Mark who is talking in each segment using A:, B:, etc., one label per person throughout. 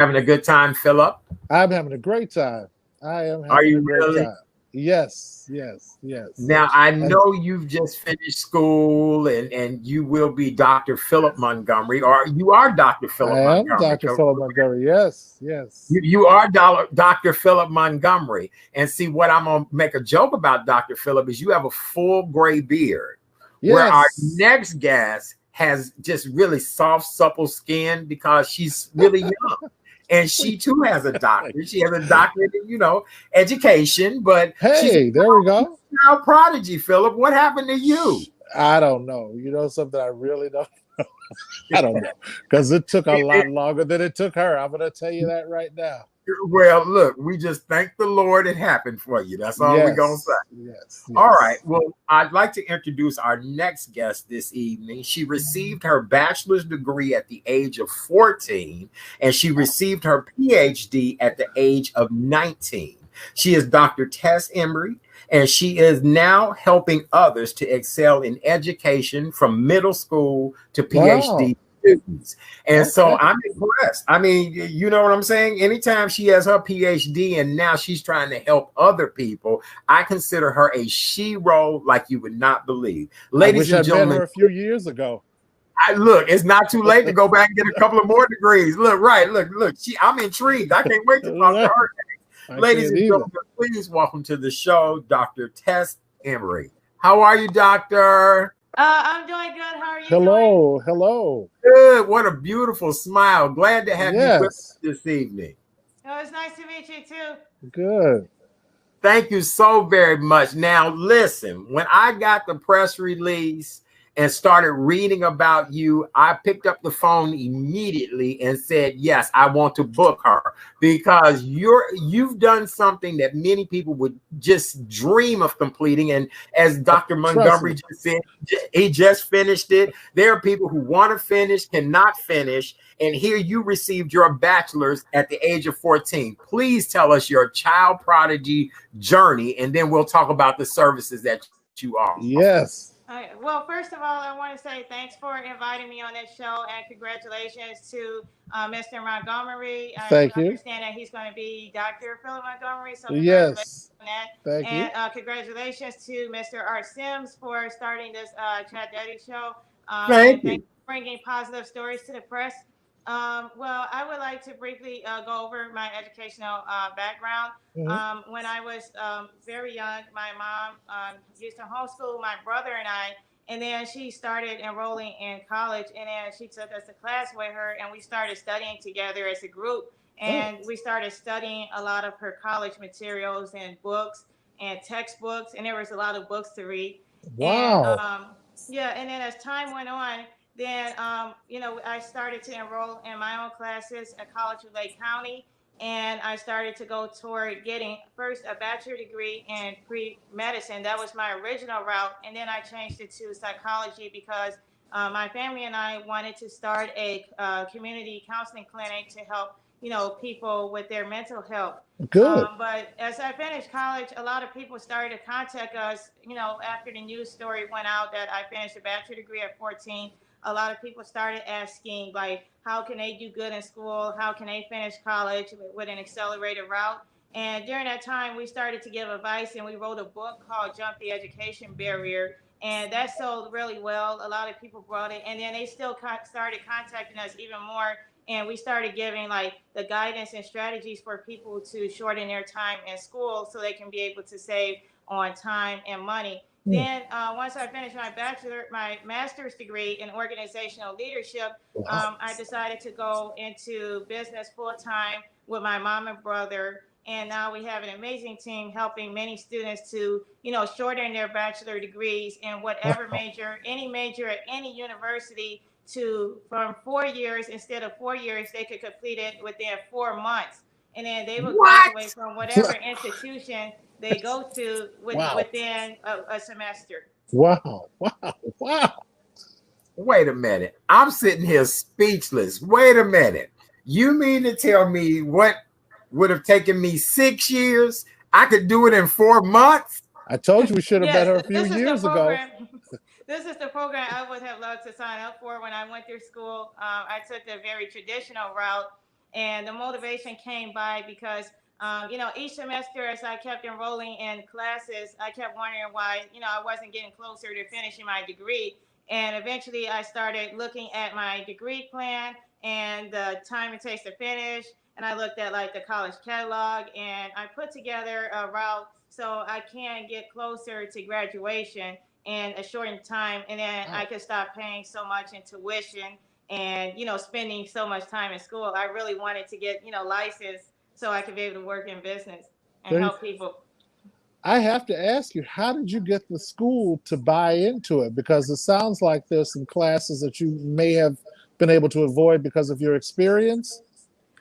A: Having a good time, Philip?
B: I'm having a great time. I am
A: Are
B: having a
A: you
B: great
A: really?
B: time. Yes, yes, yes.
A: Now, I
B: And
A: know you've just finished school and you will be Dr. Philip Montgomery, or you are Dr.
B: I
A: Philip
B: am
A: Montgomery.
B: Dr. Philip Montgomery. Yes, yes,
A: You are Dr. Philip Montgomery. And see, what I'm going to make a joke about Dr. Philip is you have a full gray beard, where our
B: yes.
A: next guest has just really soft, supple skin because she's really young. And she too has a doctorate. She has a doctorate in, education, but she's a
B: Hey, there we go.
A: child prodigy, Philip. What happened to you?
B: I don't know. You know something I really don't I don't know. Because it took a lot longer than it took her. I'm gonna tell you that right now.
A: Well, look, we just thank the Lord it happened for you. That's all we're going to say.
B: Yes, yes,
A: All right.
B: yes.
A: Well, I'd like to introduce our next guest this evening. She received her bachelor's degree at the age of 14, and she received her PhD at the age of 19. She is Dr. Tess Embry, and she is now helping others to excel in education from middle school to
B: Wow.
A: PhD students. And so
B: Okay.
A: I'm impressed. I mean, you know what I'm saying? Anytime she has her PhD and now she's trying to help other people, I consider her a she-ro like you would not believe.
B: I
A: Ladies
B: wish
A: and
B: I'd met her
A: gentlemen,
B: a few years ago.
A: look, it's not too late to go back and get a couple of more degrees. Look, right, look. I'm intrigued. I can't wait to talk to
B: Right.
A: her.
B: I
A: Ladies
B: can't
A: and
B: either.
A: gentlemen, please welcome to the show, Dr. Tess Emery. How are you, Doctor?
C: I'm doing good. How are you doing?
B: Hello, hello.
A: Good. What a beautiful smile. Glad to have you with us
B: Yes,
A: this evening.
C: It was nice to meet you too.
B: good.
A: Thank you so very much. Now, listen, when I got the press release and started reading about you, I picked up the phone immediately and said, yes, I want to book her because you've done something that many people would just dream of completing. And as Dr.
B: Trust
A: Montgomery
B: me.
A: just said, he just finished it. There are people who want to finish, cannot finish. And here you received your bachelor's at the age of 14. Please tell us your child prodigy journey, and then we'll talk about the services that you offer.
B: Yes.
C: Well, first of all, I want to say thanks for inviting me on this show and congratulations to Mr. Montgomery. I
B: Thank you.
C: understand that he's going to be Dr. Philip Montgomery, so congratulations
B: Yes.
C: on that.
B: Thank you.
C: And congratulations to Mr. Art Sims for starting this Chat Daddy show. And
A: Thank
C: thanks
A: you.
C: for bringing positive stories to the press. Well, I would like to briefly go over my educational background.
B: Mhm.
C: When I was very young, my mom used to homeschool my brother and I, and then she started enrolling in college, and then she took us to class with her, and we started studying together as a group,
B: Oh,
C: and we started studying a lot of her college materials and books and textbooks, and there was a lot of books to read, and
B: wow.
C: yeah, and then as time went on, then I started to enroll in my own classes at College of Lake County, and I started to go toward getting first a bachelor degree in pre-medicine. That was my original route, and then I changed it to psychology because my family and I wanted to start a community counseling clinic to help people with their mental health.
B: Good.
C: But as I finished college, a lot of people started to contact us. After the news story went out that I finished a bachelor degree at 14, a lot of people started asking, like, how can they do good in school? How can they finish college with an accelerated route? And during that time, we started to give advice and we wrote a book called Jump the Education Barrier. And that sold really well. A lot of people brought it. And then they still started contacting us even more. And we started giving like the guidance and strategies for people to shorten their time in school so they can be able to save on time and money.
B: Hmm.
C: Then once I finished my master's degree in organizational leadership,
B: Wow.
C: I decided to go into business full time with my mom and brother. And now we have an amazing team helping many students to, shorten their bachelor degrees in whatever
B: Wow.
C: any major at any university to from 4 years instead of 4 years, they could complete it within 4 months. And then they will graduate
A: What?
C: from whatever institution they go to
B: Wow.
C: within a semester.
B: Wow. Wow. Wow.
A: Wait a minute. I'm sitting here speechless. Wait a minute. You mean to tell me what would have taken me 6 years? I could do it in 4 months?
B: I told you we should have met
C: Yes,
B: her a few
C: this is the
B: years ago.
C: program. This is the program I would have loved to sign up for when I went through school. I took the very traditional route, And the motivation came by because, each semester as I kept enrolling in classes, I kept wondering why, I wasn't getting closer to finishing my degree. And eventually I started looking at my degree plan and the time it takes to finish. And I looked at like the college catalog and I put together a route so I can get closer to graduation in a shortened time. And then I could stop paying so much in tuition and, spending so much time in school. I really wanted to get, licensed so I could be able to work in business and
B: There,
C: help people.
B: I have to ask you, how did you get the school to buy into it? Because it sounds like there's some classes that you may have been able to avoid because of your experience.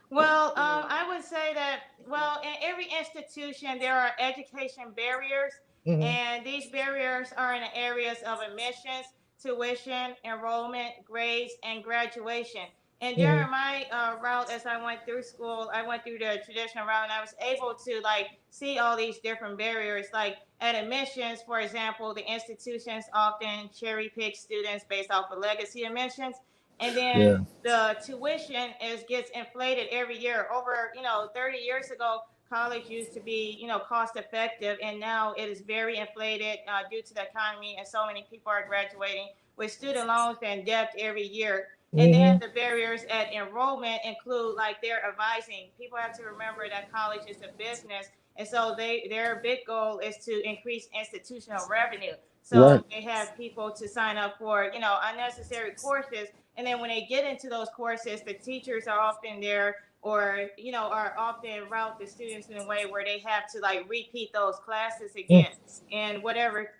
C: Well, I would say that, well, in every institution, there are education barriers,
B: Hmm.
C: and these barriers are in the areas of admissions, tuition, enrollment, grades, and graduation. And
B: Hmm.
C: during my route, as I went through school, I went through the traditional route, and I was able to like see all these different barriers. Like at admissions, for example, the institutions often cherry pick students based off of legacy admissions, and then
B: Yeah.
C: the tuition is gets inflated every year. Over 30 years ago, college used to be cost effective, and now it is very inflated due to the economy, and so many people are graduating with student loans and debt every year. And then
B: Hmm.
C: the barriers at enrollment include like their advising. People have to remember that college is a business, and so their big goal is to increase institutional revenue.
B: Right.
C: So they have people to sign up for unnecessary courses, and then when they get into those courses, the teachers are often there, or are often route the students in a way where they have to like repeat those classes
B: Mm.
C: again in whatever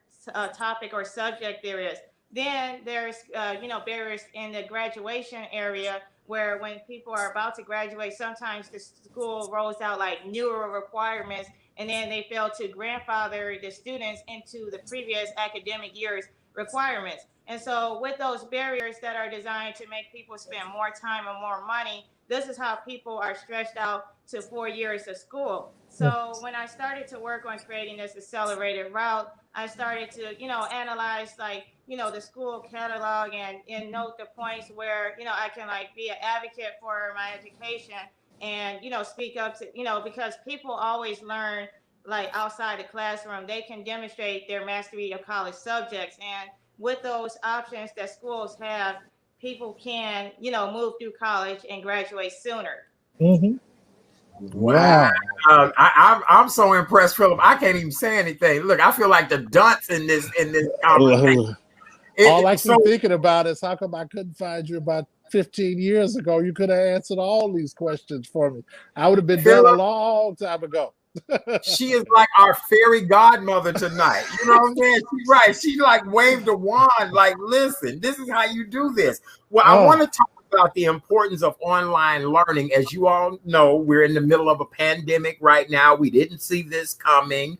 C: topic or subject there is. Then there's barriers in the graduation area, where when people are about to graduate, sometimes the school rolls out like newer requirements, and then they fail to grandfather the students into the previous academic year's requirements. And so, with those barriers that are designed to make people spend more time and more money, this is how people are stretched out to 4 years of school.
B: Mm.
C: So, when I started to work on creating this accelerated route, I started to, analyze like, the school catalog, and note the points where, I can like be an advocate for my education and, speak up to, because people always learn like outside the classroom. They can demonstrate their mastery of college subjects. And with those options that schools have, people can, move through college and graduate sooner.
B: Hmm.
A: Wow.
B: Wow.
A: I'm so impressed, Philip. I can't even say anything. Look, I feel like the dunce in this conversation.
B: All I
A: So
B: keep thinking about is how come I couldn't find you about 15 years ago? You could have answered all these questions for me. I would have been dead a
A: Philip,
B: long time ago.
A: she is like our fairy godmother tonight. You know what I'm saying? She's right. She like waved a wand, like, listen, this is how you do this. Well, I want
B: Oh,
A: to talk about the importance of online learning. As you all know, we're in the middle of a pandemic right now. We didn't see this coming.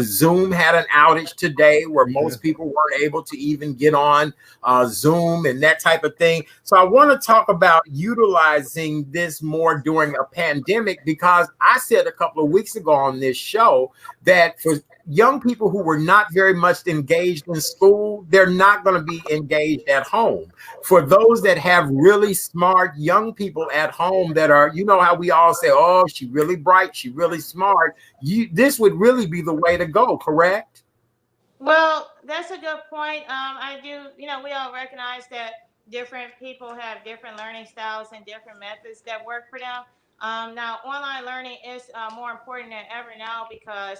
A: Zoom had an outage today where
B: yeah.
A: most people weren't able to even get on Zoom and that type of thing. So I want to talk about utilizing this more during a pandemic, because I said a couple of weeks ago on this show that for young people who were not very much engaged in school, they're not going to be engaged at home. For those that have really smart young people at home that are, you know how we all say, oh, she really bright, she really smart. This would really be the way to go, correct?
C: Well, that's a good point. I do, we all recognize that different people have different learning styles and different methods that work for them. Now, online learning is more important than ever now because,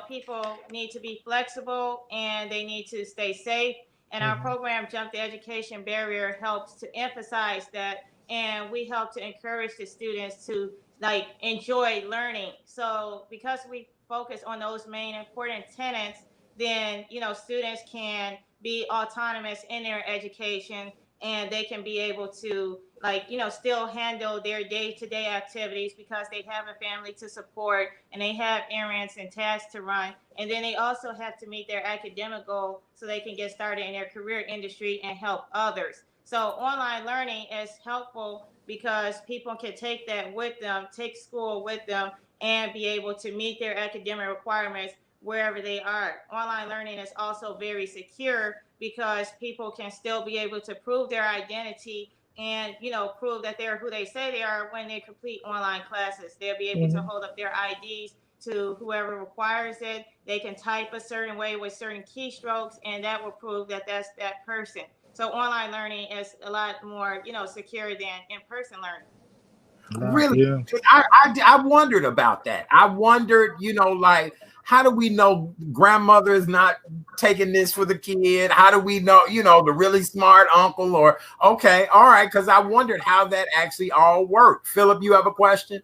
C: people need to be flexible and they need to stay safe. And our
B: Mhm.
C: program, Jump the Education Barrier, helps to emphasize that. And we help to encourage the students to like enjoy learning. So, because we focus on those main important tenets, then students can be autonomous in their education, and they can be able to like still handle their day-to-day activities because they have a family to support and they have errands and tasks to run, and then they also have to meet their academic goal so they can get started in their career industry and help others. So online learning is helpful because people can take that with them, take school with them, and be able to meet their academic requirements wherever they are. Online learning is also very secure because people can still be able to prove their identity and prove that they're who they say they are when they complete online classes. They'll be able to
B: Hmm.
C: hold up their IDs to whoever requires it. They can type a certain way with certain keystrokes, and that will prove that that's that person. So online learning is a lot more secure than in-person learning.
A: Really,
B: Yeah.
A: I wondered about that. I wondered, like, how do we know grandmother is not taking this for the kid? How do we know, the really smart uncle? Or okay, all right, because I wondered how that actually all worked. Philip, you have a question?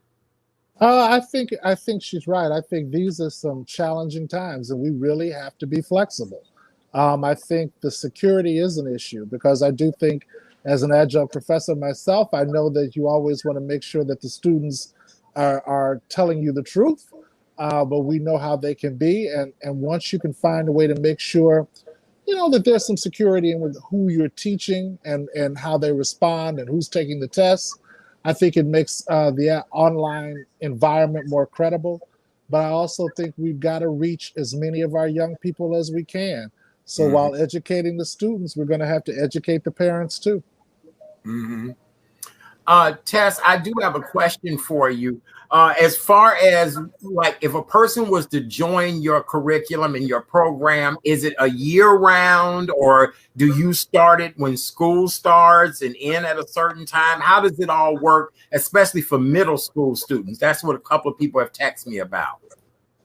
B: I think she's right. I think these are some challenging times, and we really have to be flexible. I think the security is an issue because I do think, as an adjunct professor myself, I know that you always want to make sure that the students are telling you the truth, but we know how they can be, and once you can find a way to make sure that there's some security in with who you're teaching and how they respond and who's taking the tests. I think it makes the online environment more credible. But I also think we've got to reach as many of our young people as we can. So
A: Hmm.
B: while educating the students, we're going to have to educate the parents too.
A: Hmm. Tess, I do have a question for you. As far as like, if a person was to join your curriculum and your program, is it a year round, or do you start it when school starts and end at a certain time? How does it all work, especially for middle school students? That's what a couple of people have texted me about.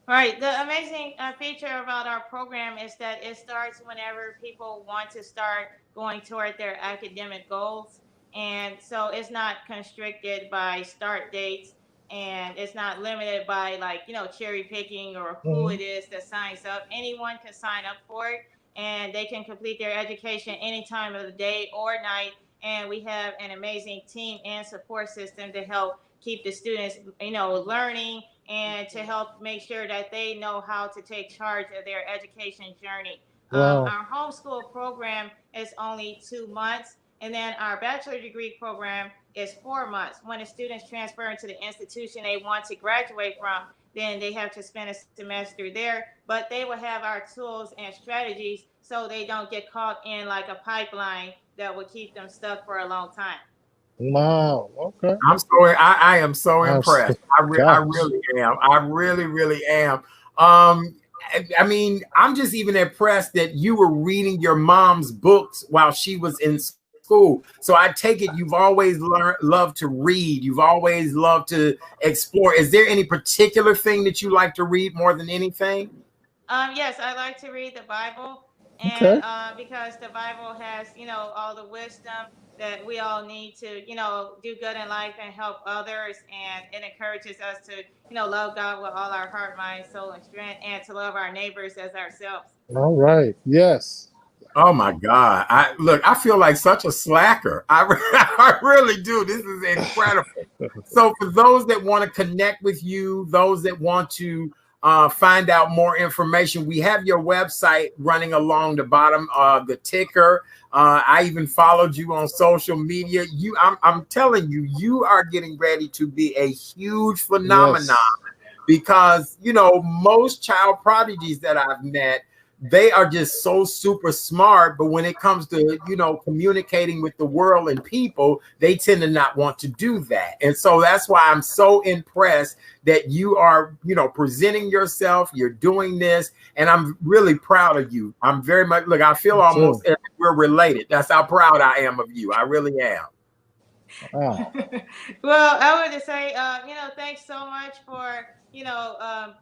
C: Right. The amazing feature about our program is that it starts whenever people want to start going toward their academic goals. And so it's not constricted by start dates, and it's not limited by, like, cherry picking or who
B: Hmm.
C: it is that signs up. Anyone can sign up for it, and they can complete their education any time of the day or night. And we have an amazing team and support system to help keep the students, learning, and to help make sure that they know how to take charge of their education journey.
B: Wow.
C: Our homeschool program is only 2 months, and then our bachelor degree program is 4 months. When the students transfer into the institution they want to graduate from, then they have to spend a semester there, but they will have our tools and strategies so they don't get caught in like a pipeline that will keep them stuck for a long time.
B: Wow. Okay.
A: I am so
B: Oh,
A: impressed. I
B: gosh.
A: really am. I really, really am. I mean, I'm just even impressed that you were reading your mom's books while she was in school. So I take it you've always loved to read. You've always loved to explore. Is there any particular thing that you like to read more than anything?
C: Yes, I like to read the Bible, and
B: Okay.
C: because the Bible has, all the wisdom that we all need to, do good in life and help others, and it encourages us to, love God with all our heart, mind, soul, and strength, and to love our neighbors as ourselves.
B: All right. Yes.
A: Oh my God. I feel like such a slacker. I really do. This is incredible. So for those that want to connect with you, those that want to find out more information, we have your website running along the bottom of the ticker. I even followed you on social media. I'm telling you, you are getting ready to be a huge phenomenon
B: Yes.
A: because most child prodigies that I've met, they are just so super smart, but when it comes to communicating with the world and people, they tend to not want to do that. And so that's why I'm so impressed that you are presenting yourself, you're doing this, and I'm really proud of you. I'm very much, look, I feel
B: Too.
A: almost as if we're related. That's how proud I am of you. I really am.
B: Wow.
C: Well, I would just say, thanks so much for,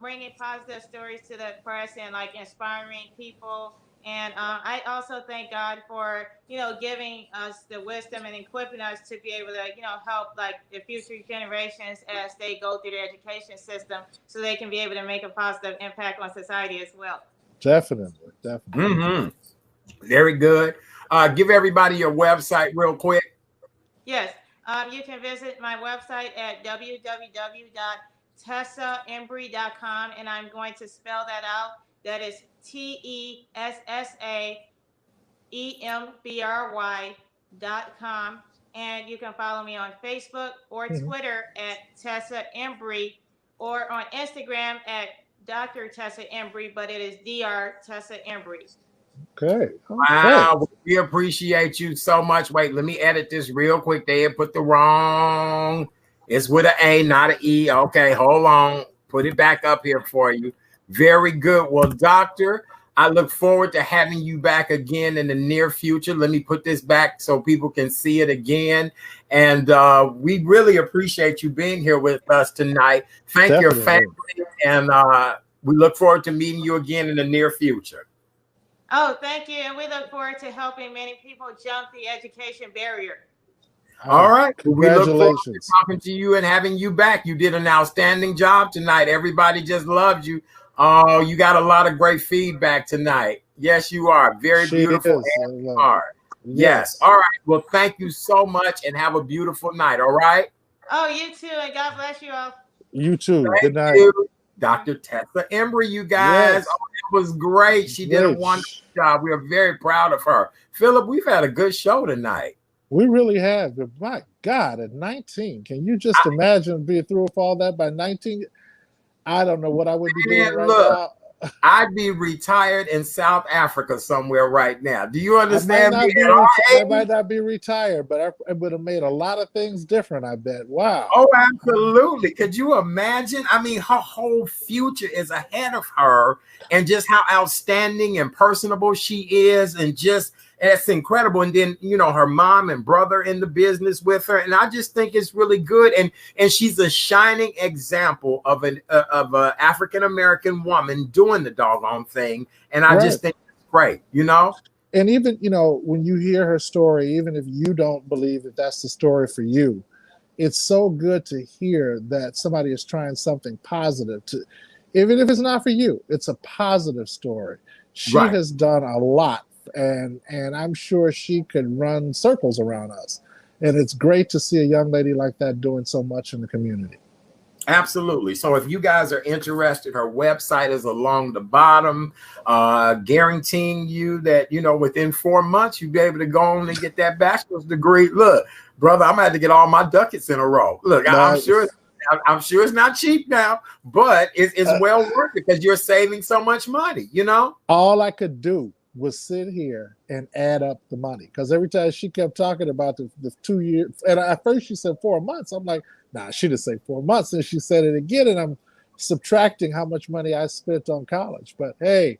C: bringing positive stories to the press and like inspiring people. And I also thank God for, giving us the wisdom and equipping us to be able to, help like the future generations as they go through the education system so they can be able to make a positive impact on society as well.
B: Definitely. Definitely.
A: Hmm. Very good. Give everybody your website real quick.
C: Yes, you can visit my website at www.tessaembry.com, and I'm going to spell that out. That is TESSAEMBRY.com. And you can follow me on Facebook or
B: Mhm.
C: Twitter at Tessa Embry, or on Instagram at Dr. Tessa Embry, but it is Dr. Tessa Embry.
B: Okay.
A: Wow, we appreciate you so much. Wait, let me edit this real quick. They had put the wrong. It's with an A, not an E. Okay, hold on. Put it back up here for you. Very good. Well, doctor, I look forward to having you back again in the near future. Let me put this back so people can see it again. And we really appreciate you being here with us tonight. Thank your family, and we look forward to meeting you again in the near future.
C: Oh, thank you. And we look forward to helping many people jump the education barrier.
A: All right. We look forward to
B: Congratulations.
A: talking to you and having you back. You did an outstanding job tonight. Everybody just loved you. Oh, you got a lot of great feedback tonight. Yes, you are. Very beautiful. Yes. All right. Well, thank you so much and have a beautiful night. All right.
C: Oh, you too. And God bless you all.
B: You too. Good night.
A: You. Dr. Tessa Embry, you guys.
B: Yes.
A: Oh, it was great. She did a wonderful job. We are very proud of her. Philip, we've had a good show tonight.
B: We really have. But my God, at 19, can you just imagine being through with all that by 19? I don't know what I would be doing right now.
A: I'd be retired in South Africa somewhere right now. Do you understand me?
B: I might not be retired, but I would have made a lot of things different, I bet. Wow.
A: Oh, absolutely. Could you imagine? I mean, her whole future is ahead of her, and just how outstanding and personable she is, and just it's incredible. And then, you know, her mom and brother in the business with her. And I just think it's really good. And she's a shining example of an African-American woman doing the doggone thing. And I just think it's great, you know?
B: And even, you know, when you hear her story, even if you don't believe that that's the story for you, it's so good to hear that somebody is trying something positive to, even if it's not for you, it's a positive story. She has done a lot. And I'm sure she could run circles around us. And it's great to see a young lady like that doing so much in the community.
A: Absolutely. So if you guys are interested, her website is along the bottom, guaranteeing you that, you know, within 4 months, you'll be able to go on and get that bachelor's degree. Look, brother, I'm going to have to get all my ducats in a row. Look, I'm sure it's not cheap now, but it's well worth it because you're saving so much money, you know? All
B: I could do was sit here and add up the money, because every time she kept talking about the 2 years, and at first she said 4 months. I'm like, nah, she didn't say 4 months. And she said it again, and I'm subtracting how much money I spent on college. But hey,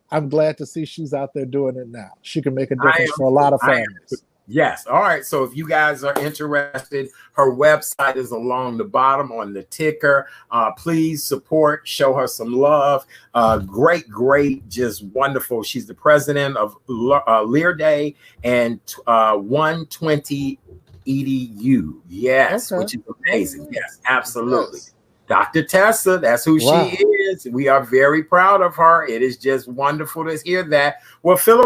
B: I'm glad to see she's out there doing it now. She can make a difference for a lot of families.
A: Yes. All right. So if you guys are interested, her website is along the bottom on the ticker. Please support, show her some love. Great, just wonderful. She's the president of Lear Day and 120 EDU. Yes, which is amazing. Yes, absolutely. Yes. Dr. Tessa, that's who she is. We are very proud of her. It is just wonderful to hear that. Well, Philip,